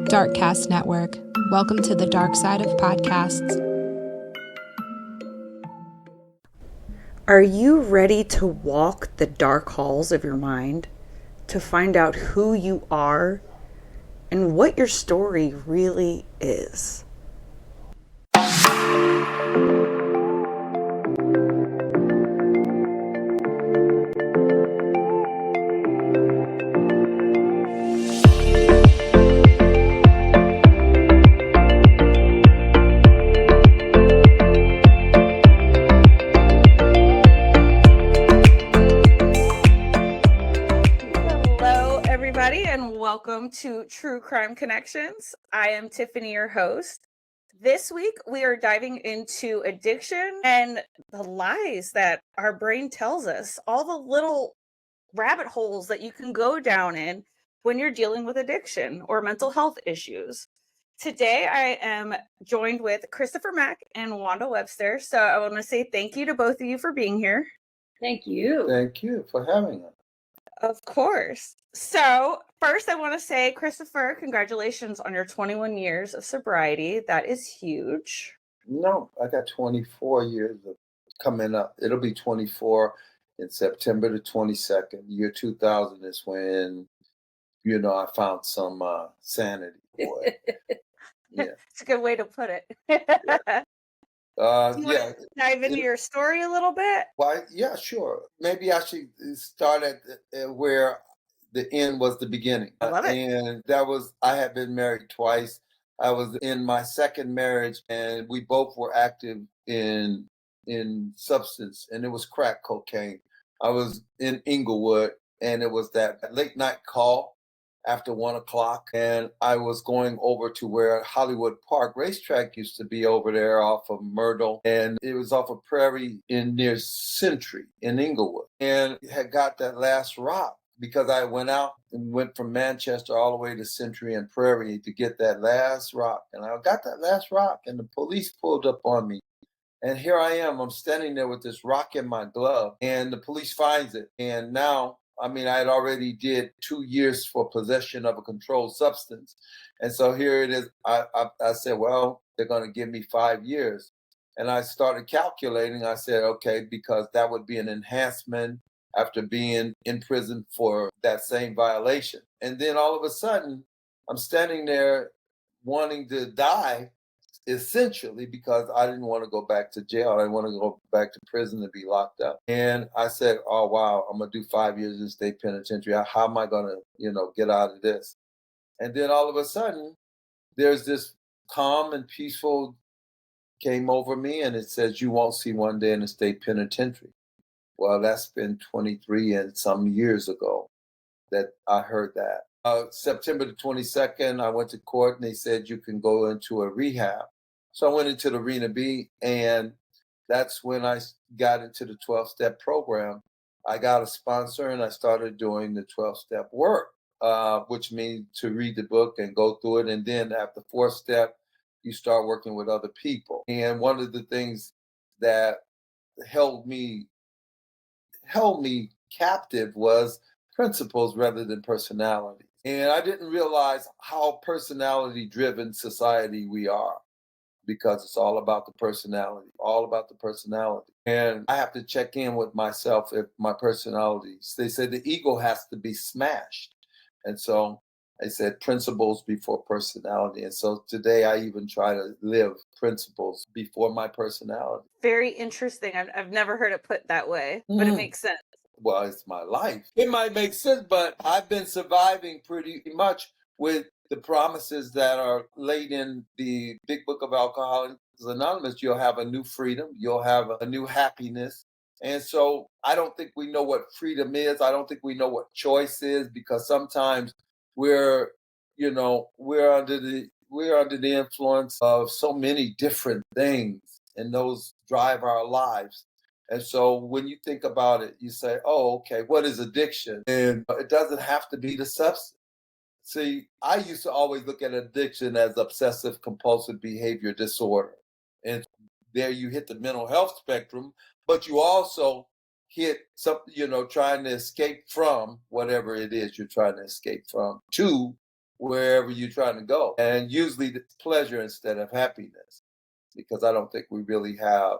Darkcast Network. Welcome to the dark side of podcasts. Are you ready to walk the dark halls of your mind, to find out who you are and what your story really is? And welcome to True Crime Connections. I am Tiffany, your host. This week, we are diving into addiction and the lies that our brain tells us, all the little rabbit holes that you can go down in when you're dealing with addiction or mental health issues. Today, I am joined with Christopher Mack and Wanda Webster. So I want to say thank you to both of you for being here. Thank you. Thank you for having us. Of course. So first I want to say, Christopher, congratulations on your 21 years of sobriety. That is huge. No, I got 24 years of coming up. It'll be 24 in September the 22nd. Year 2000 is when, I found some sanity. Boy. Yeah. It's a good way to put it. Yeah. Do you want to dive into your story a little bit? Why? Yeah, sure. Maybe I should start at where the end was the beginning. I love it. And that was, I had been married twice. I was in my second marriage, and we both were active in substance, and it was crack cocaine. I was in Inglewood, and it was that late night call after 1 o'clock, and I was going over to where Hollywood Park racetrack used to be over there off of Myrtle, and it was off of Prairie in near Century in Inglewood, and had got that last rock because I went out and went from Manchester all the way to Century and Prairie to get that last rock, and I got that last rock, and the police pulled up on me. And here I am, I'm standing there with this rock in my glove, and the police finds it, and now I had already did 2 years for possession of a controlled substance. And so here it is. I said, well, they're going to give me 5 years. And I started calculating. I said, okay, because that would be an enhancement after being in prison for that same violation. And then all of a sudden, I'm standing there wanting to die, essentially, because I didn't want to go back to jail. I didn't want to go back to prison to be locked up. And I said, oh, wow, I'm going to do 5 years in state penitentiary. How am I going to, get out of this? And then all of a sudden, there's this calm and peaceful came over me, and it says, you won't see one day in the state penitentiary. Well, that's been 23 and some years ago that I heard that. September the 22nd, I went to court, and they said you can go into a rehab. So I went into the Arena B, and that's when I got into the 12-step program. I got a sponsor, and I started doing the 12-step work, which means to read the book and go through it. And then after 4th step, you start working with other people. And one of the things that held me captive was principles rather than personality. And I didn't realize how personality-driven society we are, because it's all about the personality, And I have to check in with myself if my personality. They said the ego has to be smashed. And so I said principles before personality. And so today I even try to live principles before my personality. Very interesting. I've never heard it put that way, but it makes sense. Well, it's my life. It might make sense, but I've been surviving pretty much with the promises that are laid in the Big Book of Alcoholics Anonymous. You'll have a new freedom. You'll have a new happiness. And so I don't think we know what freedom is. I don't think we know what choice is, because sometimes we're under the influence of so many different things, and those drive our lives. And so when you think about it, you say, oh, okay, what is addiction? And it doesn't have to be the substance. See, I used to always look at addiction as obsessive compulsive behavior disorder. And there you hit the mental health spectrum, but you also hit something, trying to escape from whatever it is you're trying to escape from, to wherever you're trying to go. And usually it's pleasure instead of happiness, because I don't think we really have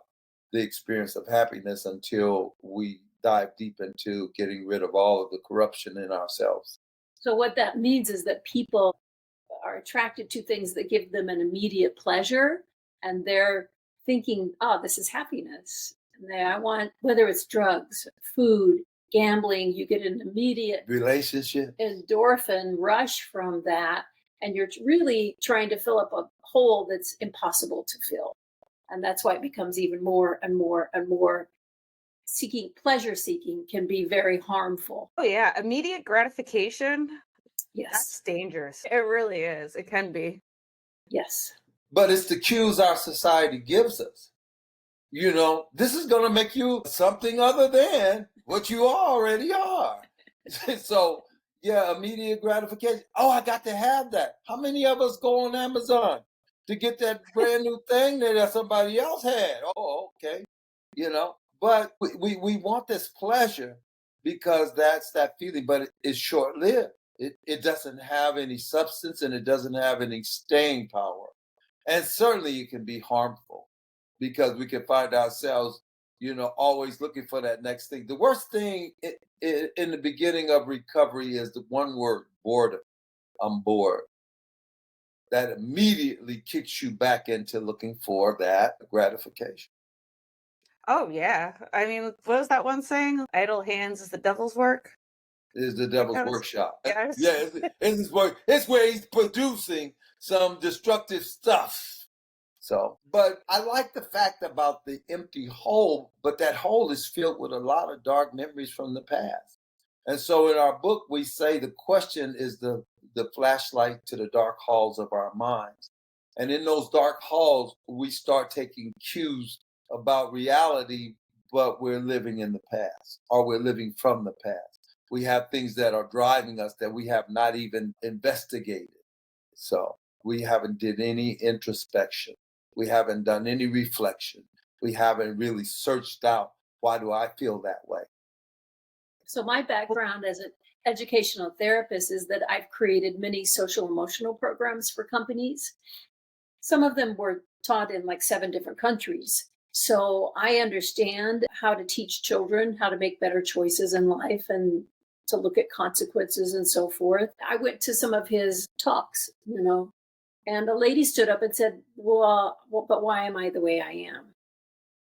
the experience of happiness until we dive deep into getting rid of all of the corruption in ourselves. So what that means is that people are attracted to things that give them an immediate pleasure, and they're thinking, oh, this is happiness. And I want, whether it's drugs, food, gambling, you get an immediate Relationship. endorphin rush from that. And you're really trying to fill up a hole that's impossible to fill. And that's why it becomes even more and more and more seeking. Pleasure seeking can be very harmful. Oh yeah, immediate gratification. Yes. That's dangerous. It really is. It can be. Yes. But it's the cues our society gives us. You know, this is going to make you something other than what you already are. So, yeah, immediate gratification. Oh, I got to have that. How many of us go on Amazon to get that brand new thing that somebody else had? Oh, okay. You know, but we want this pleasure because that's that feeling, but it's short lived. It doesn't have any substance and it doesn't have any staying power. And certainly it can be harmful because we can find ourselves, always looking for that next thing. The worst thing in the beginning of recovery is the one word, boredom. I'm bored. That immediately kicks you back into looking for that gratification. Oh yeah. I mean, what was that one saying? Idle hands is the devil's work. Is the devil's Yes. workshop. Yes. Yeah, it's his work. It's where he's producing some destructive stuff. So, but I like the fact about the empty hole, but that hole is filled with a lot of dark memories from the past. And so in our book, we say the question is the flashlight to the dark halls of our minds. And in those dark halls, we start taking cues about reality, but we're living in the past or we're living from the past. We have things that are driving us that we have not even investigated. So we haven't did any introspection. We haven't done any reflection. We haven't really searched out, why do I feel that way? So my background as an educational therapist is that I've created many social emotional programs for companies. Some of them were taught in like 7 different countries. So I understand how to teach children how to make better choices in life and to look at consequences and so forth. I went to some of his talks, and a lady stood up and said, well, but why am I the way I am?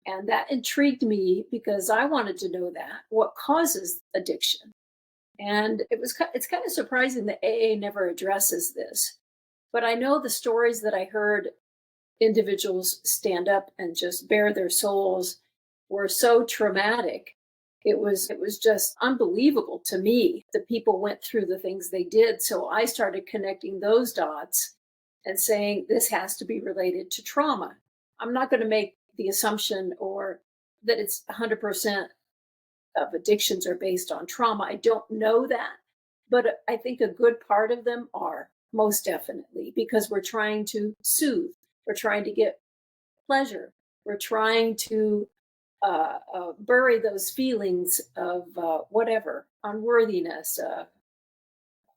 And that intrigued me because I wanted to know that what causes addiction. And it's kind of surprising that AA never addresses this. But I know the stories that I heard individuals stand up and just bare their souls were so traumatic. It was just unbelievable to me that people went through the things they did. So I started connecting those dots and saying this has to be related to trauma. I'm not going to make the assumption or that it's 100% of addictions are based on trauma. I don't know that, but I think a good part of them are, most definitely, because we're trying to soothe, we're trying to get pleasure, we're trying to bury those feelings of whatever, unworthiness,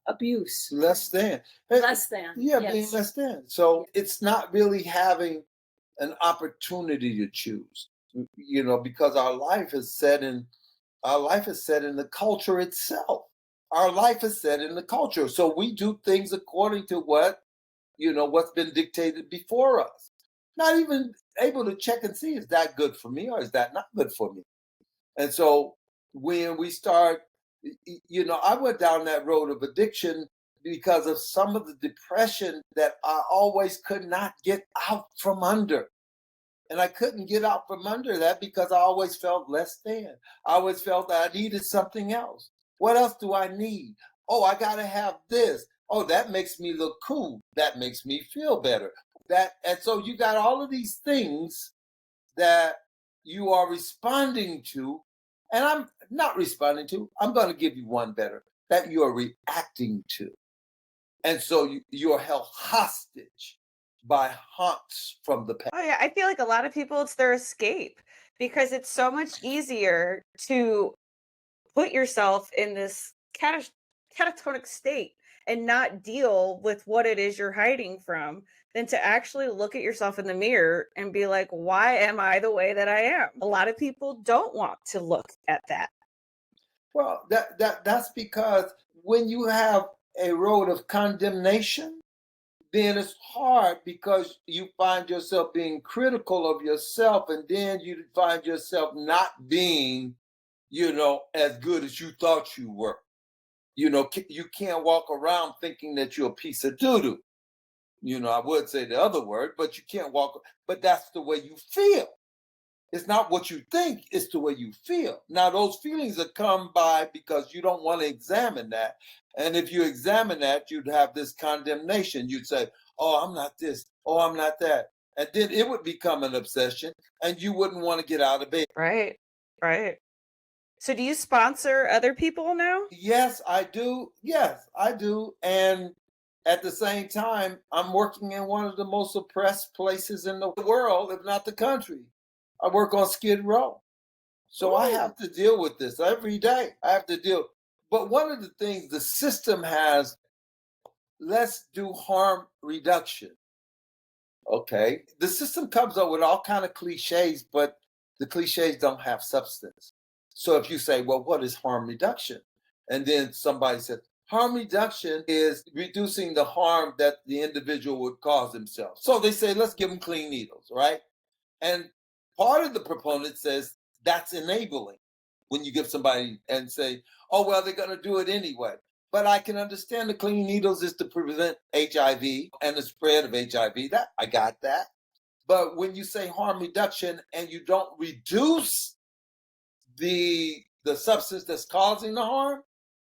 abuse. Less than. Yeah, yes. being less than. So it's not really having an opportunity to choose, because our life is set in the culture itself. Our life is set in the culture. So we do things according to what's been dictated before us. Not even able to check and see, is that good for me or is that not good for me? And so when we start, I went down that road of addiction because of some of the depression that I always could not get out from under. And I couldn't get out from under that because I always felt less than. I always felt that I needed something else. What else do I need? Oh, I got to have this. Oh, that makes me look cool. That makes me feel better. And so you got all of these things that you are responding to, and I'm not responding to. I'm going to give you one better, that you are reacting to. And so you're held hostage by haunts from the past. Oh yeah, I feel like a lot of people, it's their escape because it's so much easier to put yourself in this catatonic state and not deal with what it is you're hiding from than to actually look at yourself in the mirror and be like, why am I the way that I am? A lot of people don't want to look at that. Well, that's because when you have a road of condemnation, then it's hard because you find yourself being critical of yourself, and then you find yourself not being, as good as you thought you were. You can't walk around thinking that you're a piece of doo-doo. I would say the other word, but you can't walk, but that's the way you feel. It's not what you think, it's the way you feel. Now, those feelings are come by because you don't want to examine that. And if you examine that, you'd have this condemnation. You'd say, oh, I'm not this. Oh, I'm not that. And then it would become an obsession and you wouldn't want to get out of bed. Right. Right. So do you sponsor other people now? Yes, I do. Yes, I do. And at the same time, I'm working in one of the most oppressed places in the world, if not the country. I work on Skid Row. So I have to deal with this every day. I have to deal. But one of the things the system has, let's do harm reduction. Okay. The system comes up with all kind of cliches, but the cliches don't have substance. So if you say, well, what is harm reduction? And then somebody says, harm reduction is reducing the harm that the individual would cause themselves. So they say, let's give them clean needles, right? And part of the proponent says that's enabling when you give somebody and say, oh, well, they're going to do it anyway. But I can understand the clean needles is to prevent HIV and the spread of HIV. That I got that. But when you say harm reduction and you don't reduce the substance that's causing the harm,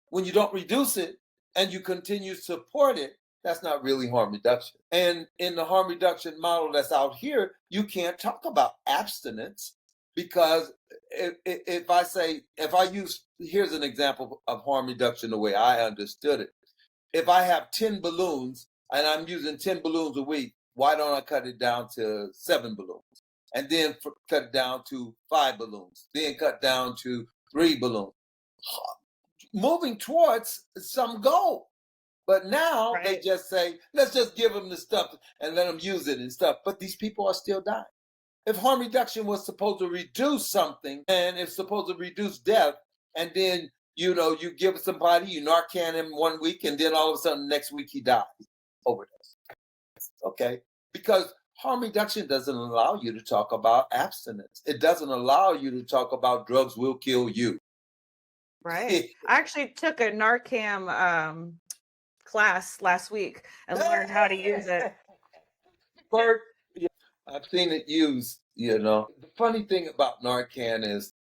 when you don't reduce it and you continue to support it, that's not really harm reduction. And in the harm reduction model that's out here, you can't talk about abstinence because here's an example of harm reduction the way I understood it. If I have 10 balloons and I'm using 10 balloons a week, why don't I cut it down to 7 balloons? And then cut it down to 5 balloons, then cut down to 3 balloons. Moving towards some goal. But now they just say, let's just give them the stuff and let them use it and stuff. But these people are still dying. If harm reduction was supposed to reduce something and it's supposed to reduce death, and then, you give somebody, you Narcan him 1 week, and then all of a sudden next week he dies. Overdose. Okay? Because harm reduction doesn't allow you to talk about abstinence. It doesn't allow you to talk about drugs will kill you. Right. I actually took a Narcan class last week and learned how to use it. Bert, I've seen it used, The funny thing about Narcan is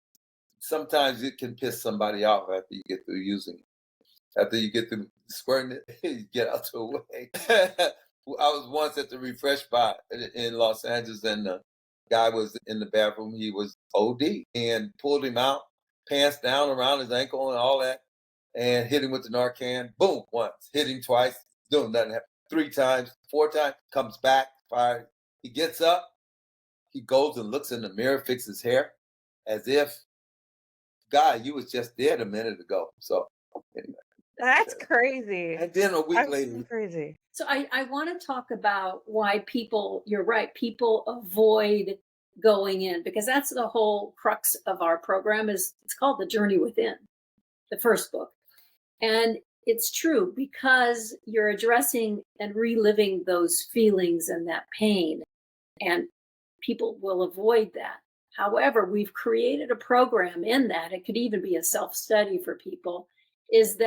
sometimes it can piss somebody off after you get through using it. After you get through squirting it, you get out the way. I was once at the refresh spot in Los Angeles, and the guy was in the bathroom. He was OD and pulled him out, pants down around his ankle and all that, and hit him with the Narcan. Boom, once. Hit him twice. Doing nothing. 3 times, 4 times. Comes back, fired. He gets up. He goes and looks in the mirror, fixes his hair, as if, God, you was just dead a minute ago. So anyway. That's crazy. And then a week later. Crazy. So I want to talk about why you're right, people avoid going in, because that's the whole crux of our program. It's called The Journey Within, the first book. And it's true because you're addressing and reliving those feelings and that pain, and people will avoid that. However, we've created a program in that, it could even be a self-study for people, is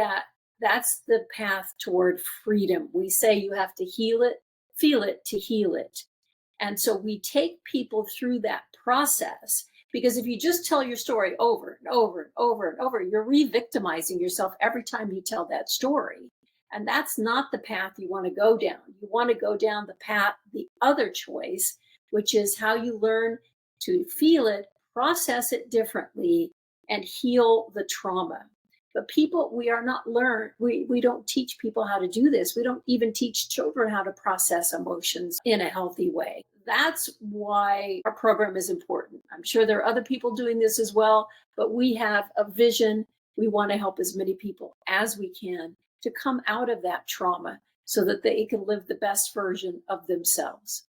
that's the path toward freedom. We say you have to heal it, feel it to heal it. And so we take people through that process, because if you just tell your story over and over and over and over, you're re-victimizing yourself every time you tell that story. And that's not the path you want to go down. You want to go down the path, the other choice, which is how you learn to feel it, process it differently, and heal the trauma. But people, we don't teach people how to do this. We don't even teach children how to process emotions in a healthy way. That's why our program is important. I'm sure there are other people doing this as well, but we have a vision. We want to help as many people as we can. to come out of that trauma so that they can live the best version of themselves.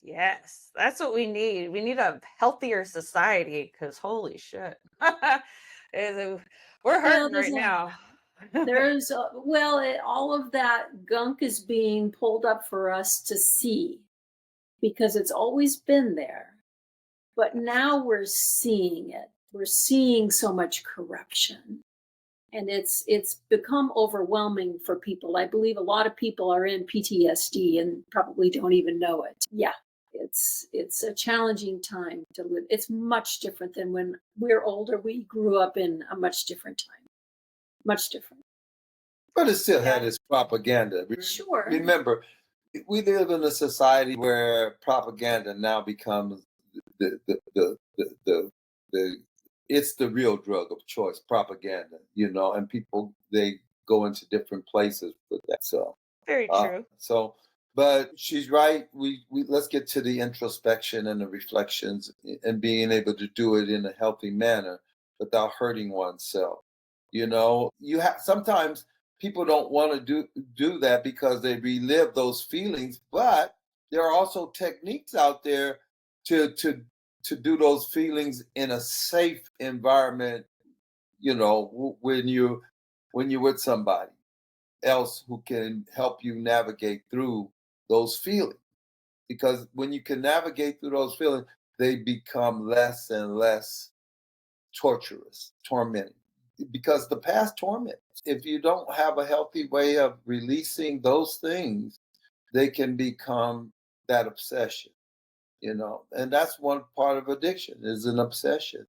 Yes, that's what we need. We need a healthier society because holy shit. Is- We're Well, hurting right now. all of that gunk is being pulled up for us to see because it's always been there. But now we're seeing it. We're seeing so much corruption. And it's become overwhelming for people. I believe a lot of people are in PTSD and probably don't even know it. Yeah, it's a challenging time to live. It's much different than when we're older. We grew up in a much different time. Much different. But it still had Yeah. its propaganda. Sure. Remember, we live in a society where propaganda now becomes the it's the real drug of choice, propaganda, and people, they go into different places with that. So Very true. but she's right. We let's get to the introspection and the reflections and being able to do it in a healthy manner without hurting oneself. You have sometimes people don't want to do that because they relive those feelings, but there are also techniques out there to do those feelings in a safe environment, when you're with somebody else who can help you navigate through those feelings. Because when you can navigate through those feelings, they become less and less torturous, tormenting. Because the past torments. If you don't have a healthy way of releasing those things, they can become that obsession, and that's one part of addiction is an obsession.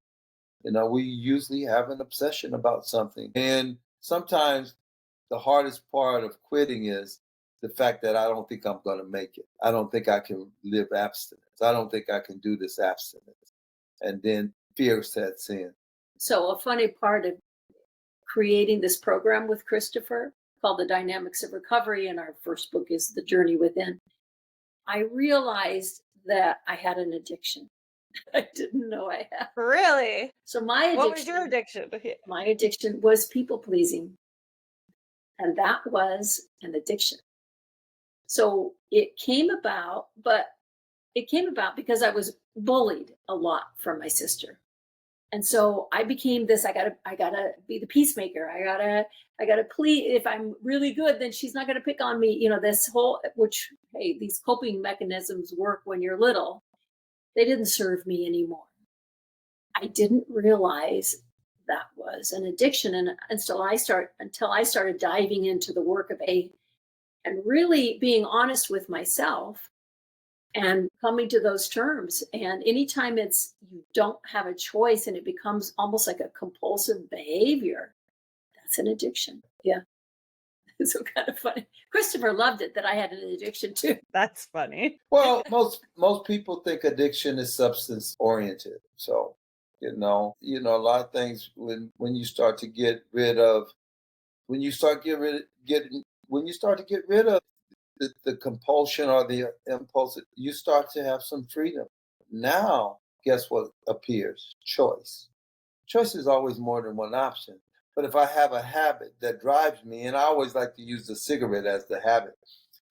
We usually have an obsession about something. And sometimes the hardest part of quitting is the fact that I don't think I'm going to make it. I don't think I can live abstinence. I don't think I can do this abstinence. And then fear sets in. So a funny part of creating this program with Christopher called The Dynamics of Recovery, and our first book is The Journey Within, I realized that I had an addiction. I didn't know I had. Really? So my What was your addiction, addiction? my addiction was people pleasing. And that was an addiction. So it came about because I was bullied a lot from my sister. And so I became this, I gotta be the peacemaker. I gotta plead. If I'm really good, then she's not gonna pick on me. This whole, which, hey, these coping mechanisms work when you're little. They didn't serve me anymore. I didn't realize that was an addiction. And until I started diving into the work of A and really being honest with myself and coming to those terms. And anytime you don't have a choice and it becomes almost like a compulsive behavior, that's an addiction. Yeah. It's so kind of funny. Christopher loved it that I had an addiction too. That's funny. Well, most people think addiction is substance oriented. So, a lot of things when you start to get rid of when you start when you start to get rid of the compulsion or the impulse, you start to have some freedom. Now, guess what appears? Choice. Choice is always more than one option. But if I have a habit that drives me, and I always like to use the cigarette as the habit.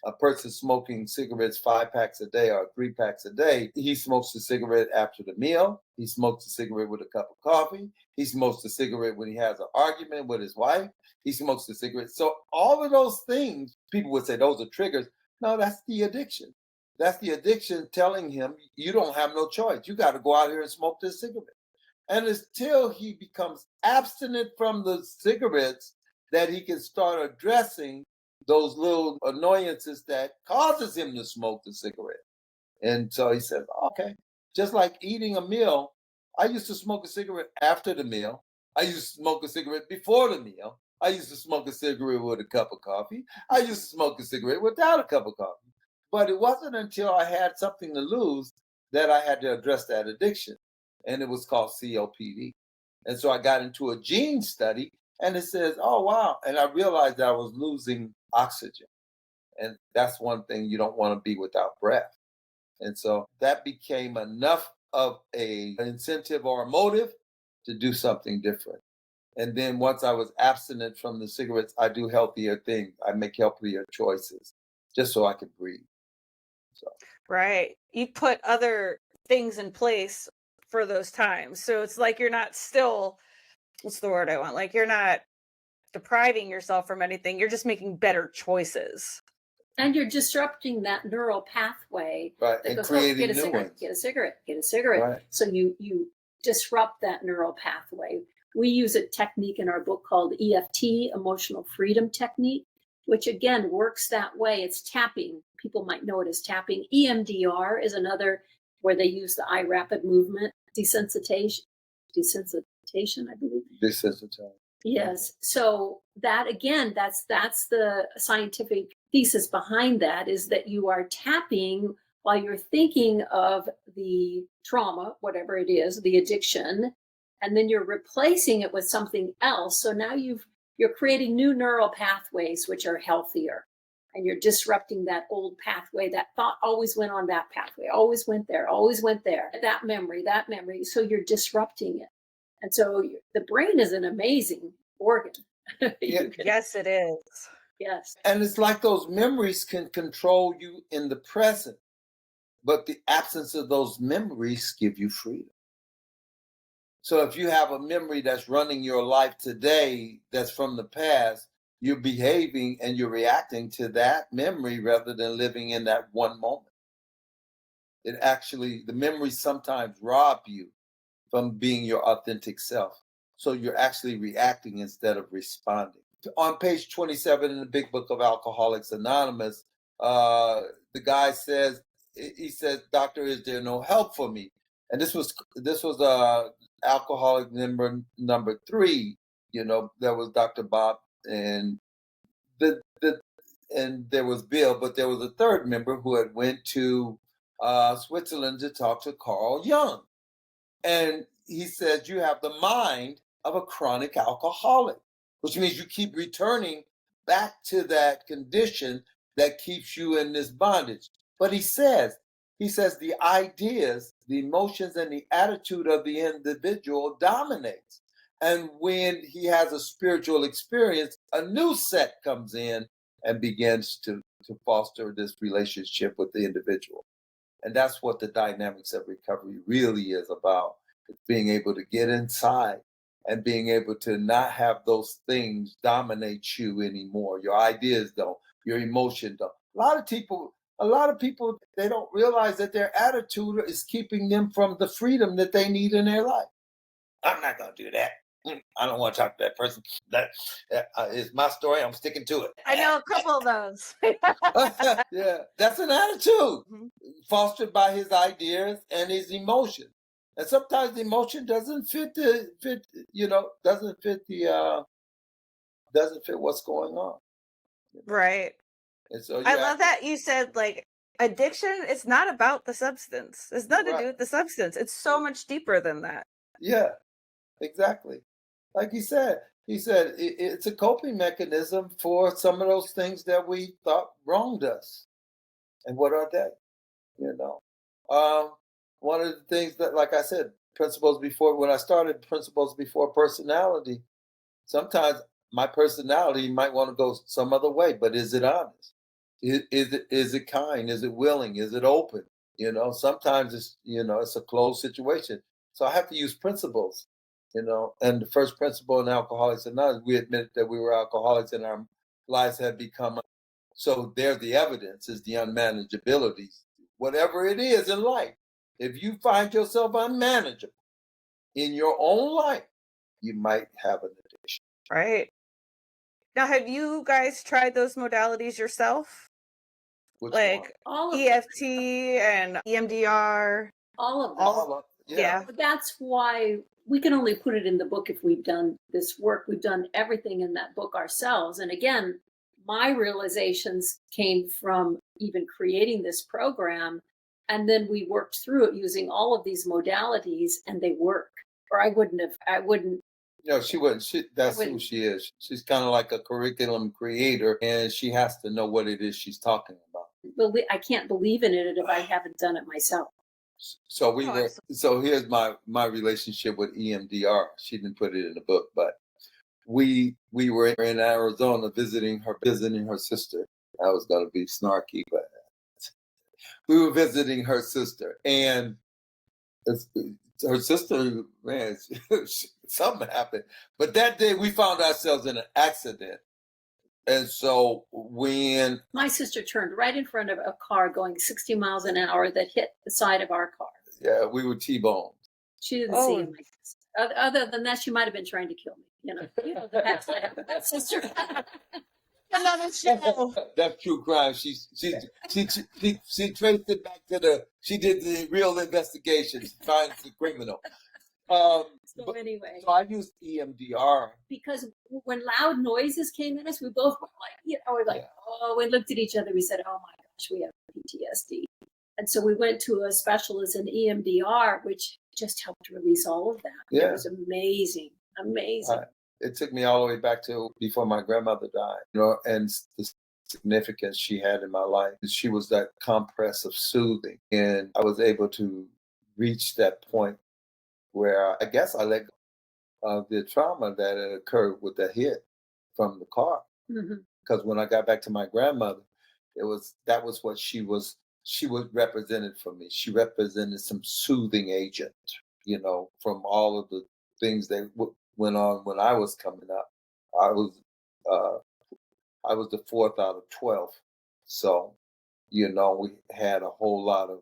A person smoking cigarettes 5 packs a day or 3 packs a day, he smokes a cigarette after the meal. He smokes a cigarette with a cup of coffee. He smokes a cigarette when he has an argument with his wife. He smokes a cigarette. So all of those things, people would say those are triggers. No, that's the addiction. That's the addiction telling him you don't have no choice. You got to go out here and smoke this cigarette. And until he becomes abstinent from the cigarettes, that he can start addressing those little annoyances that causes him to smoke the cigarette. And so he said, okay, just like eating a meal, I used to smoke a cigarette after the meal. I used to smoke a cigarette before the meal. I used to smoke a cigarette with a cup of coffee. I used to smoke a cigarette without a cup of coffee. But it wasn't until I had something to lose that I had to address that addiction. And it was called COPD. And so I got into a gene study and it says, oh, wow. And I realized that I was losing oxygen. And that's one thing, you don't want to be without breath. And so that became enough of an incentive or a motive to do something different. And then once I was abstinent from the cigarettes, I do healthier things. I make healthier choices just so I could breathe. So Right. You put other things in place for those times. So it's like you're not still, what's the word I want? Like you're not depriving yourself from anything. You're just making better choices. And you're disrupting that neural pathway right, that and goes, creating get a new cigarette, ones. get a cigarette, get a cigarette. Right. So you disrupt that neural pathway. We use a technique in our book called EFT, Emotional Freedom Technique, which again works that way. It's tapping. People might know it as tapping. EMDR is another where they use the eye rapid movement desensitization, I believe. Desensitized. Yes. So that again, that's the scientific thesis behind that, is that you are tapping while you're thinking of the trauma, whatever it is, the addiction, and then you're replacing it with something else. So now you're creating new neural pathways which are healthier, and you're disrupting that old pathway. That thought always went on that pathway, always went there, that memory. So you're disrupting it. And so the brain is an amazing organ. Yes, it is. Yes. And it's like those memories can control you in the present, but the absence of those memories give you freedom. So if you have a memory that's running your life today that's from the past, you're behaving and you're reacting to that memory rather than living in that one moment. The memories sometimes rob you from being your authentic self. So you're actually reacting instead of responding. On page 27 in the Big Book of Alcoholics Anonymous, the guy says, "Doctor, is there no help for me?" And this was alcoholic number 3. There was Dr. Bob and and there was Bill, but there was a third member who had went to Switzerland to talk to Carl Jung. And he said, you have the mind of a chronic alcoholic, which means you keep returning back to that condition that keeps you in this bondage. But he says the ideas, the emotions, and the attitude of the individual dominates. And when he has a spiritual experience, a new set comes in and begins to foster this relationship with the individual. And that's what the dynamics of recovery really is about. It's being able to get inside and being able to not have those things dominate you anymore. Your ideas don't, your emotion don't. A lot of people, they don't realize that their attitude is keeping them from the freedom that they need in their life. I'm not going to do that. I don't want to talk to that person. That is my story. I'm sticking to it. I know a couple of those. Yeah, that's an attitude fostered by his ideas and his emotion. And sometimes the emotion doesn't fit what's going on. Right. And so I love that you said, like, addiction is not about the substance. It's nothing to do with the substance. It's so much deeper than that. Yeah, exactly. Like he said it's a coping mechanism for some of those things that we thought wronged us. And what are they? One of the things that, like I said, when I started Principles Before Personality, sometimes my personality might want to go some other way, but is it honest? Is it kind? Is it willing? Is it open? Sometimes it's a closed situation. So I have to use principles, and the first principle in Alcoholics Anonymous, we admitted that we were alcoholics and our lives had become. So there, the evidence is the unmanageability. Whatever it is in life, if you find yourself unmanageable in your own life, you might have an addiction. Right. Now, have you guys tried those modalities yourself? Which Like All of EFT and EMDR? all of them. Yeah. But that's why we can only put it in the book if we've done this work. We've done everything in that book ourselves. And again, my realizations came from even creating this program. And then we worked through it using all of these modalities, and they work. Or I wouldn't. No, she wouldn't. That's who she is. She's kind of like a curriculum creator, and she has to know what it is she's talking about. I can't believe in it if I haven't done it myself. So here's my relationship with EMDR. She didn't put it in the book, but we were in Arizona visiting her sister. I was going to be snarky, but we were visiting her sister, and her sister, man, something happened. But that day we found ourselves in an accident. And so when My sister turned right in front of a car going 60 miles an hour that hit the side of our car. yeah, we were T-boned. She didn't Oh. see him. Other than that, she might have been trying to kill me. You know the past I have with that sister. Another show. That's true crime. She traced it back to she did the real investigation, finds the criminal. So anyway, So I used EMDR. because when loud noises came in us, we both were like, we're like, oh, we looked at each other. We said, oh my gosh, we have PTSD. And so we went to a specialist in EMDR, which just helped release all of that. Yeah. It was amazing. It took me all the way back to before my grandmother died, and the significance she had in my life. She was that compress of soothing, and I was able to reach that point where I guess I let go of the trauma that had occurred with the hit from the car. Mhm. Because when I got back to my grandmother, that was what she was represented for me. She represented some soothing agent, from all of the things that went on when I was coming up. I was the fourth out of 12, so we had a whole lot of.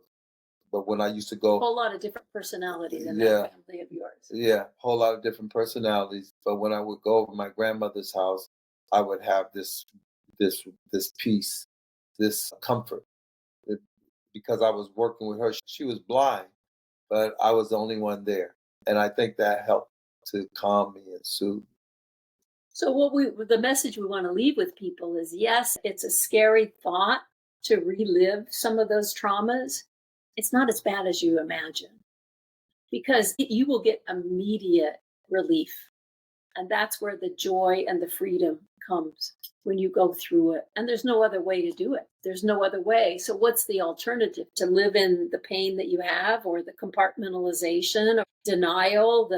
But when I used to A go, whole lot of different personalities in Yeah. that family of yours. yeah, whole lot of different personalities. But when I would go over my grandmother's house, I would have this peace, this comfort, because I was working with her. She was blind, but I was the only one there, and I think that helped to calm me and soothe. So the message we want to leave with people is, yes, it's a scary thought to relive some of those traumas. It's not as bad as you imagine, because you will get immediate relief. And that's where the joy and the freedom comes when you go through it. And there's no other way to do it. There's no other way. So what's the alternative? To live in the pain that you have, or the compartmentalization, or denial,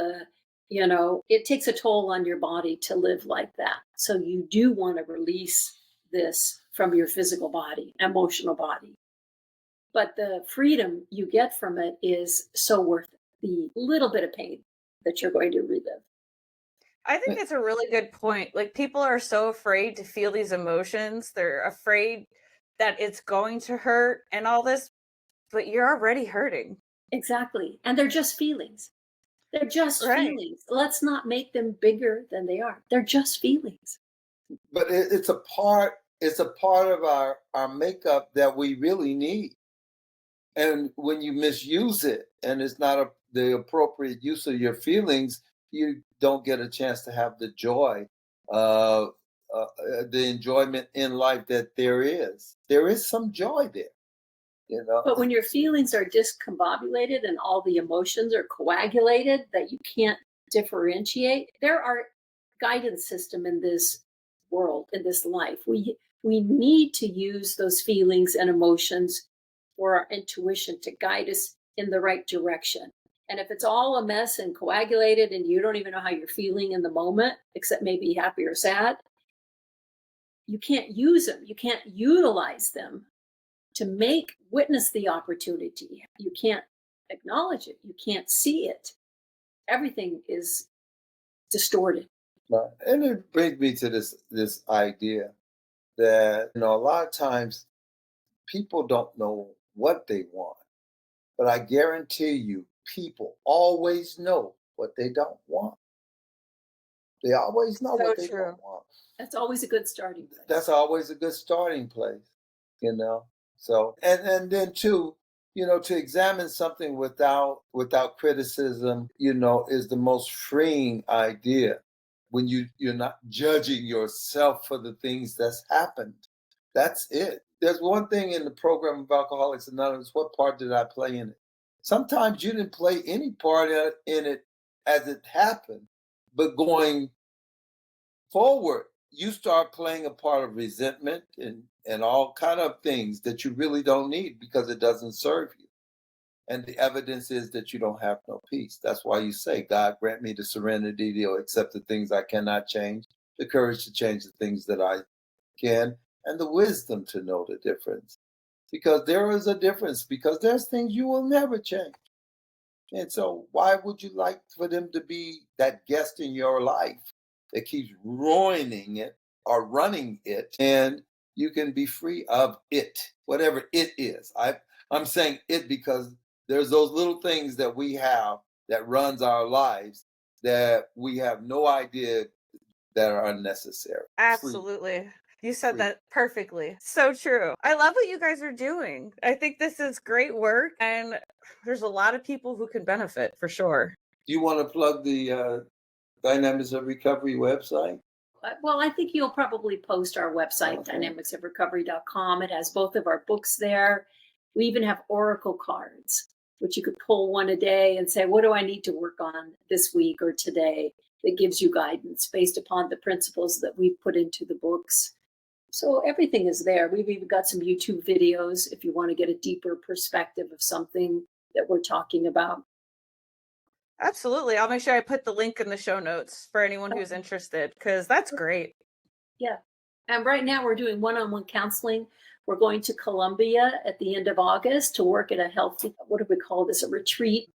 it takes a toll on your body to live like that. So you do want to release this from your physical body, emotional body. But the freedom you get from it is so worth it. The little bit of pain that you're going to relive. I think it's a really good point. Like, people are so afraid to feel these emotions. They're afraid that it's going to hurt and all this, but you're already hurting. Exactly. And they're just feelings. They're just Right. feelings. Let's not make them bigger than they are. They're just feelings. But it's a part of our makeup that we really need. And when you misuse it, and it's not the appropriate use of your feelings, you don't get a chance to have the joy, the enjoyment in life that there is. There is some joy there, But when your feelings are discombobulated and all the emotions are coagulated that you can't differentiate, there are guidance system in this world, in this life. We need to use those feelings and emotions for our intuition to guide us in the right direction. And if it's all a mess and coagulated and you don't even know how you're feeling in the moment, except maybe happy or sad, you can't use them. You can't utilize them to witness the opportunity. You can't acknowledge it. You can't see it. Everything is distorted. Right. And it brings me to this idea that a lot of times people don't know what they want, but I guarantee you, people always know what they don't want. They always know So what they true. don't want. That's always a good starting place. That's always a good starting place, So and then too, to examine something without criticism, is the most freeing idea. When you're not judging yourself for the things that's happened. That's it. There's one thing in the program of Alcoholics Anonymous. What part did I play in it? Sometimes you didn't play any part in it as it happened, but going forward, you start playing a part of resentment and all kind of things that you really don't need because it doesn't serve you. And the evidence is that you don't have no peace. That's why you say, God, grant me the serenity to accept the things I cannot change, the courage to change the things that I can, and the wisdom to know the difference. Because there is a difference, because there's things you will never change. And so why would you like for them to be that guest in your life that keeps ruining it or running it, and you can be free of it, whatever it is. I'm saying it because there's those little things that we have that runs our lives that we have no idea that are unnecessary. Absolutely. You said Free. that perfectly. So true. I love what you guys are doing. I think this is great work, and there's a lot of people who can benefit for sure. Do you want to plug the Dynamics of Recovery website? Well, I think you'll probably post our website, Okay. dynamicsofrecovery.com. It has both of our books there. We even have oracle cards, which you could pull one a day and say, what do I need to work on this week or today? That gives you guidance based upon the principles that we've put into the books. So everything is there. We've even got some YouTube videos if you want to get a deeper perspective of something that we're talking about. Absolutely. I'll make sure I put the link in the show notes for anyone who's interested, because that's great. Yeah. And right now we're doing one-on-one counseling. We're going to Colombia at the end of August to work at a healthy, what do we call this? A retreat,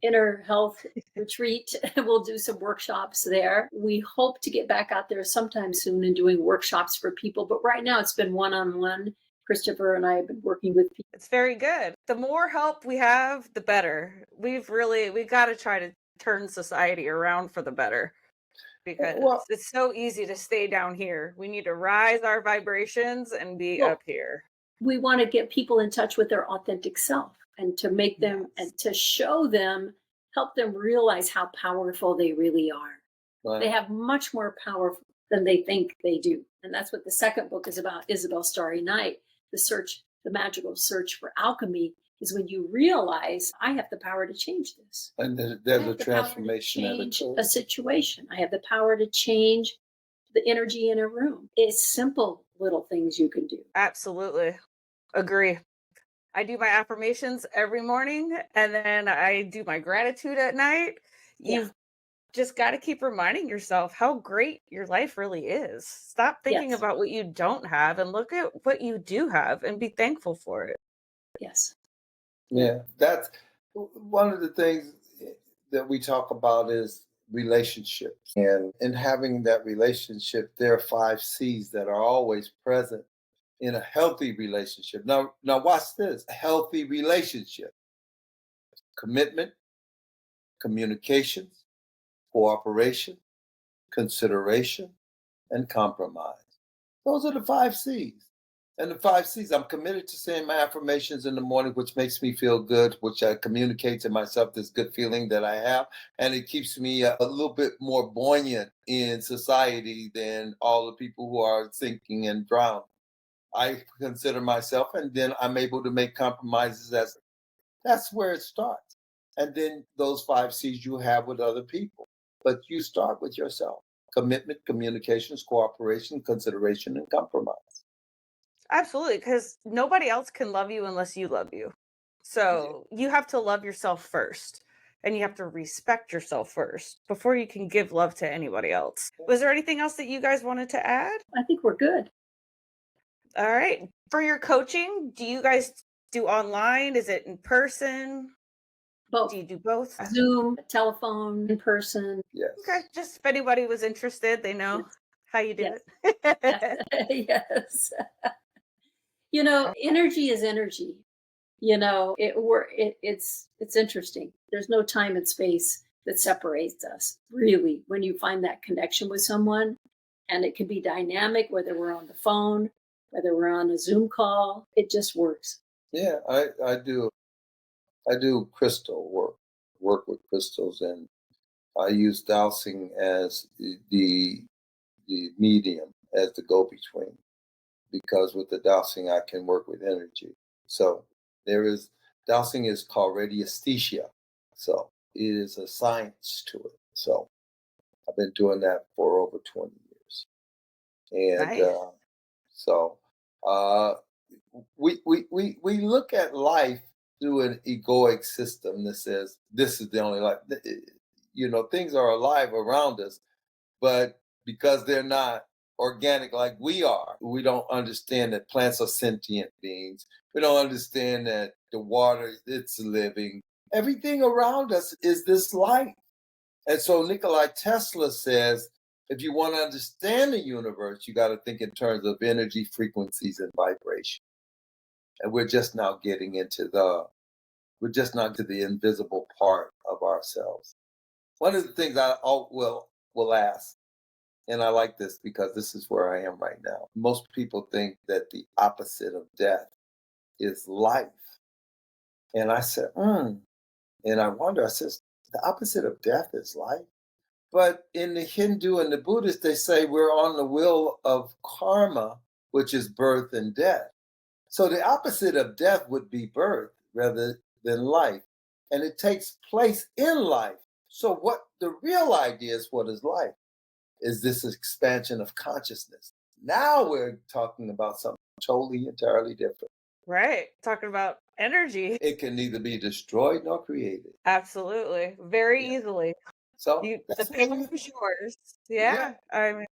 inner health retreat. We'll do some workshops there. We hope to get back out there sometime soon and doing workshops for people. But right now it's been one-on-one. Christopher and I have been working with people. It's very good. The more help we have, the better. We got to try to turn society around for the better, because Well, it's so easy to stay down here. We need to rise our vibrations and be Well, up here. we want to get people in touch with their authentic self and to make them and to show them, help them realize how powerful they really are. right. They have much more power than they think they do. And that's what the second book is about, Isabel Starry Night. The magical search for alchemy is when you realize I have the power to change this. And I there's a have the power to transformation that change occurs. a situation. I have the power to change the energy in a room. It's simple little things you can do. Absolutely. Agree. I do my affirmations every morning, and then I do my gratitude at night. You've just got to keep reminding yourself how great your life really is. Stop thinking Yes. about what you don't have and look at what you do have and be thankful for it. Yes. Yeah, that's one of the things that we talk about is relationships. And in having that relationship, there are 5 C's that are always present in a healthy relationship. Now watch this. A healthy relationship. Commitment, communications, cooperation, consideration, and compromise. Those are the 5 C's. And the 5 C's, I'm committed to saying my affirmations in the morning, which makes me feel good, which I communicate to myself this good feeling that I have. And it keeps me a little bit more buoyant in society than all the people who are sinking and drowning. I consider myself, and then I'm able to make compromises. That's where it starts. And then those 5 C's you have with other people. But you start with yourself. Commitment, communications, cooperation, consideration, and compromise. Absolutely, because nobody else can love you unless you love you. So you have to love yourself first, and you have to respect yourself first before you can give love to anybody else. Was there anything else that you guys wanted to add? I think we're good. All right. For your coaching, do you guys do online? Is it in person? Both Do you do both? Zoom, telephone, in person. Yes. Okay. Just if anybody was interested, they know Yes. how you do Yes. it. Yes. Energy is energy. It's interesting. There's no time and space that separates us, really, when you find that connection with someone. And it can be dynamic, whether we're on the phone, whether we're on a Zoom call, it just works. Yeah, I do. I do crystal work with crystals, and I use dowsing as the medium, as the go-between, because with the dowsing I can work with energy. So dowsing is called radiesthesia. So it is a science to it. So I've been doing that for over 20 years. And Nice. so we look at life through an egoic system that says this is the only life. Things are alive around us, but because they're not organic like we are, we don't understand that plants are sentient beings. We don't understand that the water, it's living. Everything around us is this life. And so Nikola Tesla says, if you want to understand the universe, you got to think in terms of energy, frequencies, and vibration. And we're just now getting into the invisible part of ourselves. One of the things I will ask, and I like this because this is where I am right now. Most people think that the opposite of death is life. And I said, and I wonder, I says, the opposite of death is life. But in the Hindu and the Buddhist, they say we're on the wheel of karma, which is birth and death. So the opposite of death would be birth rather than life. And it takes place in life. So what the real idea is, what is life? Is this expansion of consciousness? Now we're talking about something totally, entirely different. Right. Talking about energy. It can neither be destroyed nor created. Absolutely. Very easily. So The that's power is yours. Yeah. I mean,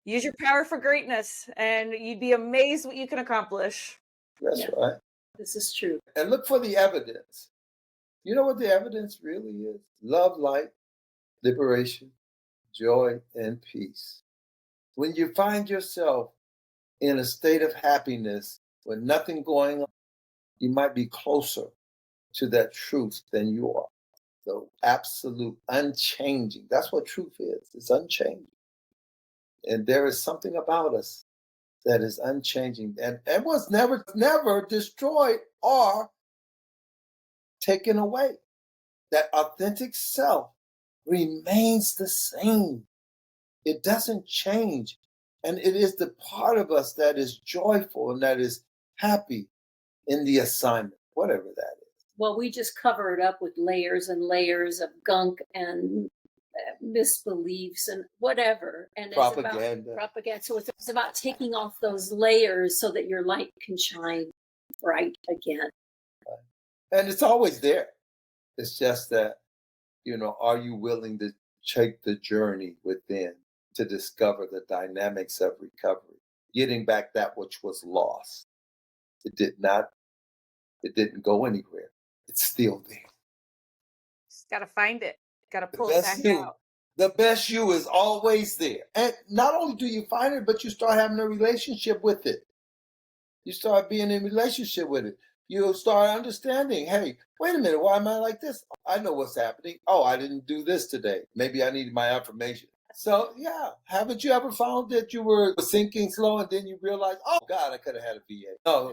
use your power for greatness, and you'd be amazed what you can accomplish. That's right. This is true. And look for the evidence. You know what the evidence really is? Love, light, liberation, joy, and peace. When you find yourself in a state of happiness with nothing going on, you might be closer to that truth than you are. The absolute unchanging. That's what truth is. It's unchanging. And there is something about us that is unchanging and was never destroyed or taken away. That authentic self remains the same. It doesn't change. And it is the part of us that is joyful and that is happy in the assignment, whatever that is. Well, we just cover it up with layers and layers of gunk and misbeliefs and whatever. And Propaganda. It's about propaganda. So it's about taking off those layers so that your light can shine bright again. And it's always there. It's just that, are you willing to take the journey within to discover the dynamics of recovery, getting back that which was lost? It didn't go anywhere. It's still there. Just got to find it. Got to pull it back out. The best you is always there. And not only do you find it, but you start having a relationship with it. You start being in relationship with it. You'll start understanding, hey, wait a minute, why am I like this? I know what's happening. Oh, I didn't do this today. Maybe I needed my affirmation. So, yeah, haven't you ever found that you were sinking slow and then you realize, oh, God, I could have had a VA. No,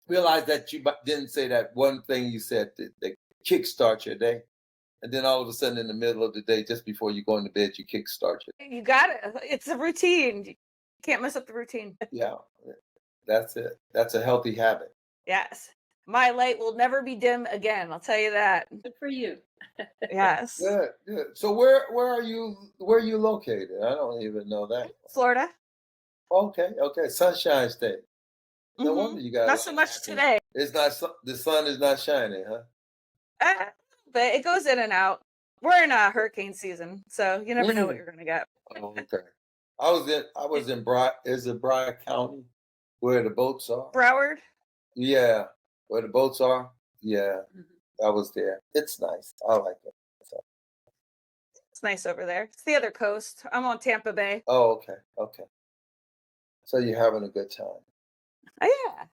realize that you didn't say that one thing you said that kickstart your day. And then all of a sudden in the middle of the day, just before you go into bed, you kickstart it. You got it. It's a routine. You can't mess up the routine. Yeah, that's it. That's a healthy habit. Yes. My light will never be dim again. I'll tell you that. Good for you. Yes. Good. So where are you located? I don't even know that. Florida. Okay. Sunshine State. No wonder you got not so much today. It's not, the sun is not shining, huh? But it goes in and out. We're in a hurricane season, so you never know what you're gonna get. Oh, okay. I was in Broward County, where the boats are. Broward? Yeah, where the boats are. Yeah, I was there. It's nice. I like it. So. It's nice over there. It's the other coast. I'm on Tampa Bay. Oh, okay. So you're having a good time. Oh yeah.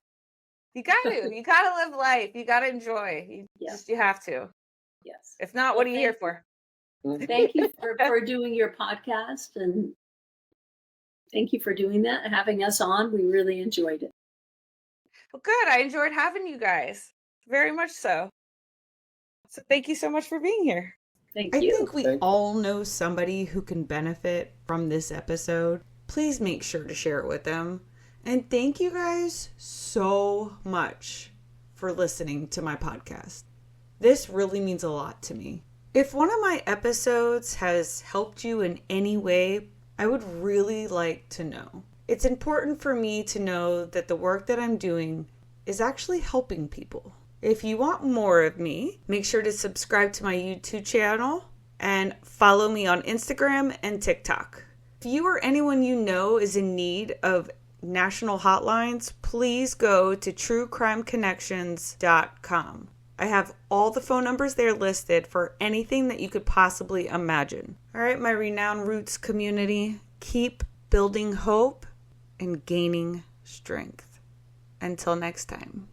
You got to. You got to live life. You got to enjoy. You have to. Yes. If not, what are you here for? Thank you for doing your podcast, and thank you for doing that and having us on. We really enjoyed it. Well, good. I enjoyed having you guys. Very much so. So thank you so much for being here. Thank I you. think we all know somebody who can benefit from this episode. Please make sure to share it with them. And thank you guys so much for listening to my podcast. This really means a lot to me. If one of my episodes has helped you in any way, I would really like to know. It's important for me to know that the work that I'm doing is actually helping people. If you want more of me, make sure to subscribe to my YouTube channel and follow me on Instagram and TikTok. If you or anyone you know is in need of national hotlines, please go to truecrimeconnections.com. I have all the phone numbers there listed for anything that you could possibly imagine. All right, my Renowned Roots community, keep building hope and gaining strength. Until next time.